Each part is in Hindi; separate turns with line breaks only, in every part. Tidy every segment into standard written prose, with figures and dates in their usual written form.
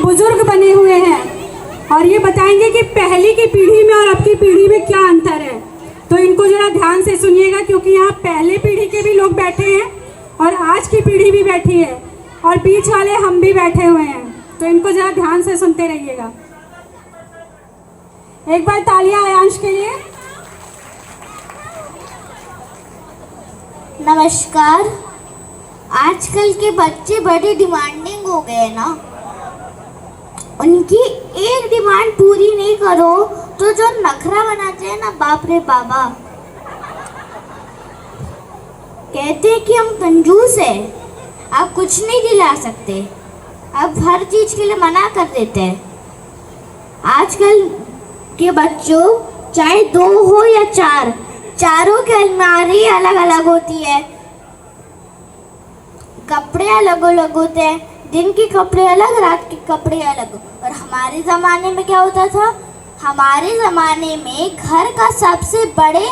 बुजुर्ग बने हुए हैं और ये बताएंगे कि पहले की पीढ़ी में और अब की पीढ़ी में क्या अंतर है। तो इनको जरा ध्यान से सुनिएगा, क्योंकि यहाँ पहले पीढ़ी के भी लोग बैठे हैं और आज की पीढ़ी भी बैठी है और बीच वाले हम भी बैठे हुए हैं। तो इनको जरा ध्यान से सुनते रहिएगा। एक बार तालियां आयांश के लिए।
नमस्कार। आजकल के बच्चे बड़े डिमांडिंग हो गए ना, उनकी एक डिमांड पूरी नहीं करो तो जो नखरा बनाते हैं ना, बाप रे बाबा। कहते हैं कि हम कंजूस है, आप कुछ नहीं दिला सकते, आप हर चीज के लिए मना कर देते हैं। आजकल के बच्चों चाहे 2 हो या 4, चारों की अलमारी अलग अलग होती है, कपड़े अलग अलग होते हैं, दिन के कपड़े अलग, रात के कपड़े अलग। और हमारे ज़माने में क्या होता था? हमारे ज़माने में घर का सबसे बड़े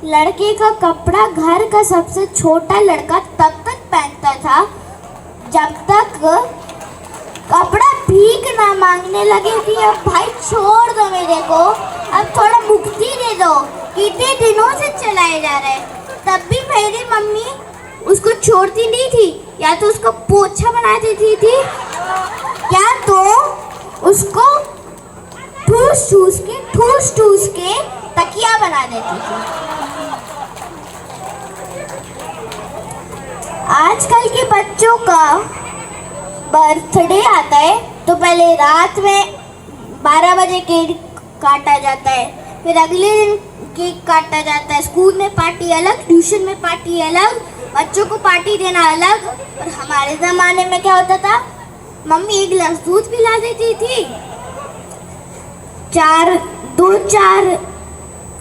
लड़के का कपड़ा घर का सबसे छोटा लड़का तब तक पहनता था जब तक कपड़ा भीख ना मांगने लगे कि अब भाई छोड़ दो मेरे को, अब थोड़ा मुक्ति दे दो, कितने दिनों से चलाए जा रहे हैं। तब भी मेरी मम्मी उसको छोड़ती नहीं थी, या तो उसको पोछा बना देती थी या तो उसको ठूस ठूस के तकिया बना देती थी। आजकल के बच्चों का बर्थडे आता है तो पहले रात में 12 बजे केक काटा जाता है, फिर अगले दिन केक काटा जाता है। स्कूल में पार्टी अलग, ट्यूशन में पार्टी अलग, बच्चों को पार्टी देना अलग। और हमारे ज़माने में क्या होता था? मम्मी 1 गिलास दूध पिला देती थी, 2-4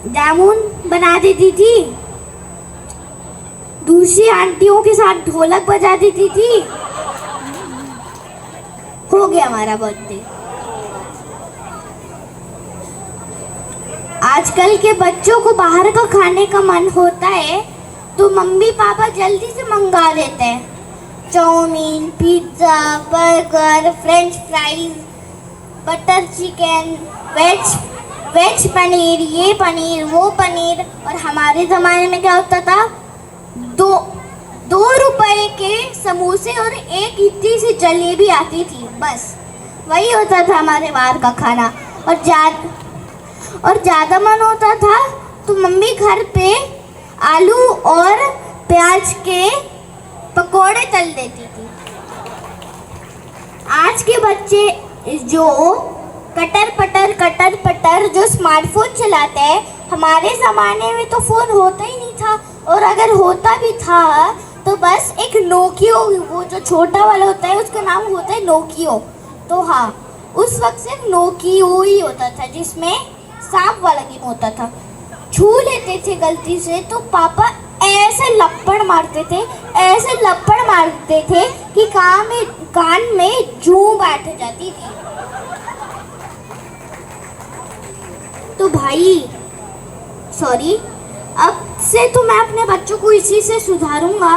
जामुन बना देती थी, दूसरी आंटियों के साथ ढोलक बजा देती थी, हो गया हमारा बर्थडे। आजकल के बच्चों को बाहर का खाने का मन होता है तो मम्मी पापा जल्दी से मंगा देते हैं, chowmein, pizza, burger, french fries, butter chicken, veg paneer, ये पनीर वो पनीर। और हमारे ज़माने में क्या होता था? 2 रुपए के समोसे और एक इतनी सी जलेबी आती थी, बस वही होता था हमारे बाहर का खाना। और ज़्यादा मन होता था तो मम्मी घर पे आलू और प्याज के पकोड़े तल देती थी। आज के बच्चे जो कटर पटर जो स्मार्टफोन चलाते हैं, हमारे ज़माने में तो फ़ोन होता ही नहीं था, और अगर होता भी था तो बस एक नोकियो, वो जो छोटा वाला होता है उसका नाम होता है नोकियो। तो हाँ, उस वक्त सिर्फ नोकियो ही होता था जिसमें सांप वाला गेम होता था। छू लेते थे गलती से तो पापा ऐसे लपड़ मारते थे कि कान में जूं बैठ जाती थी। तो भाई सॉरी, अब से तो मैं अपने बच्चों को इसी से सुधारूंगा,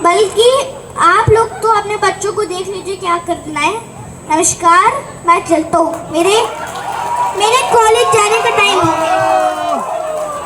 बल्कि आप लोग तो अपने बच्चों को देख लीजिए क्या करना है। नमस्कार, मैं चलता हूँ, मेरे कॉलेज जाने का टाइम हो गया।